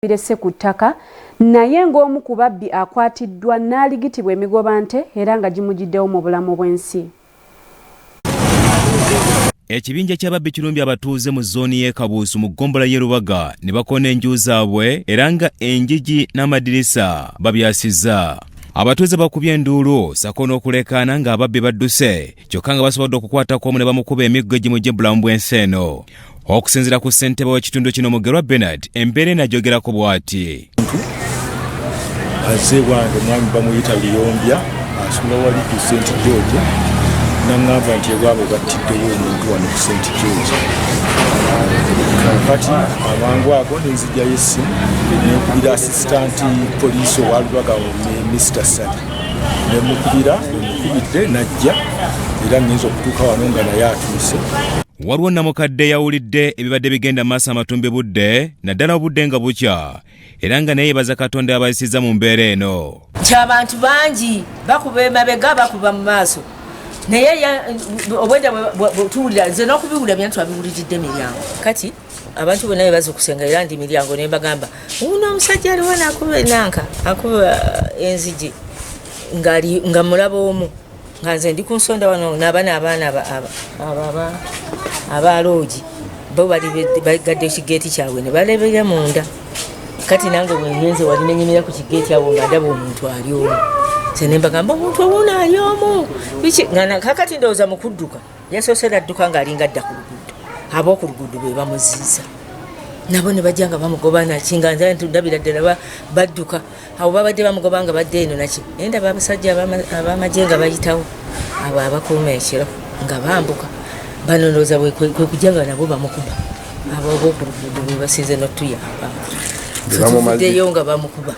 birese ku ttaka naye ng'omu ku babbi akwatiddwa n'aligitibwa emigobante era nga gimujjiddewo mu bulamu bw'ensi. Ekibinja ky'ababbi kirumbye abatuuze mu zooni y'e Kabuusu mu ggombolola y'e Lubaga ne bakoona enju zaabwe era nga engigi n'amadirisa babyasizza. Abatuuze bakubye enduulu sako n'okulekaana ng'ababbi badduse kyokka nga basobodde okukwatako omu ne bamukuba emiggo egimujja bulamu bw'ensi eno. Okusinziira ku ssentebe w'ekitundu kino Mugerwa Bernard embeera enajjogerako bw'ati. Azze wange mwami bamuyita Luyombya asula wali ku St. George n'angamba nti ewaabwe battiddewo omuntu wano ku St. George. Kati amangu ago nenzijjayo essimu nekubira asistanti poliisi owa Lubaga Mr. Sadi nemukubidde najja era ngenza okutuuka wano nga naye atuuse. Waliwo namukadde yawulidde ebibadde bigenda maaso amatumbi budde naddala obudde nga bukya era nga naye yeebaza Katonda abayisizza mu mbeera eno. Ky'abantu bangi bakuba emabega bakuba mu maaso naye obwenda tuwulira nze n'okubiwulira byantu abiwuliridde emiryango kati abantu bonna bebaza okusenga era ndi miryango ne mbagamba uno omusajja aliwo n'akuba enanka akuba enzigi nga mulaba omu nga nze ndi ku nsonda wano n'abaana abaloogi bo bali bagadde ekigeeti kyabwe ne balebera munda kati nange bwenyenze wali nenyimira ku kigeeti awo nga ndaba omuntu ali omu nze ne mbagamba omuntu owuno ali omu kakati ndowooza mu kudduka yasoose nadduka ng'alinga adda ku luguudo ab'oku luguudo be bamuziiza nabo ne bajja nga bamugoba naki nga nze ndabira ddala badduka abo babadde bamugoba nga badde eno naki naye ndaba abasajja ab'amagye nga bayitawo abo abakuuma ekiro nga bambuka banonooza kwe kujja nga nabo bamukuba abo ab'oku luguudo be basiize n'otuyamba tuvuddeyo nga bamukuba.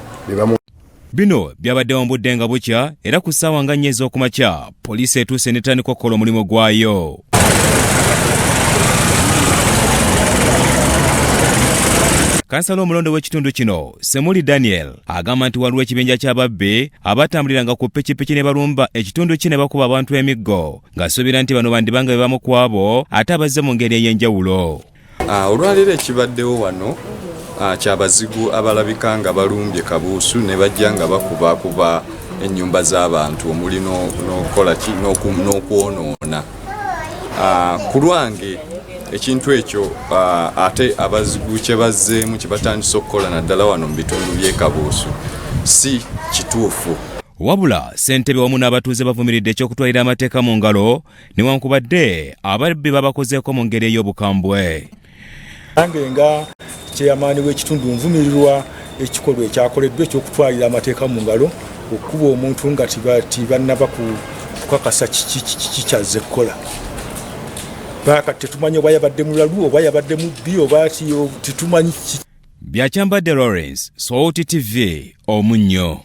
Bino byabadde mu budde nga bukya era ku ssaawa nga 4 ez'okumakya poliisi etuuse n'etandika okukola omulimu gwayo. Kansala omulondo w'ekitundu kino Semuli Daniel agamba nti waliwo ekibinja ky'ababbi abatambuliranga ku ppikipiki ne balumba ekitundu kye ne bakuba abantu emiggo ng'asuubira nti bano bandibanga be bamu ku abo ate abazze mu ngeri ey'enjawulo. Olwaleero ekibaddewo wano kyabazigu abalabika nga balumbye Kabuusu ne bajja nga bakubakuba ennyumba z'abantu omuli n'okukola ki n'okwonoona. Ku lwange ekintu ekyo ate abazigu kye bazzeemu kye batandise okukola naddala wano mu bitundu by'e Kabuusu si kituufu. Wabula ssentebe wamu n'abatuuze bavumiridde eky'okutwalira amateeka mu ngalo newankubadde ababbi babakozeeko mu ngeri ey'obukambwe. Nange nga kyeyamaani w'ekitundu nvumirirwa ekikolwa ekyakoleddwa eky'okutwalira amateeka mu ngalo okukuba omuntu nga tibannaba kukakasa kiki kyazze kukola. Baka tetumanyi oba yabadde mulalu oba yabadde mubbi oba titumanyi. Byakyambadde Lawrence, Swahili TV, Omunnyo.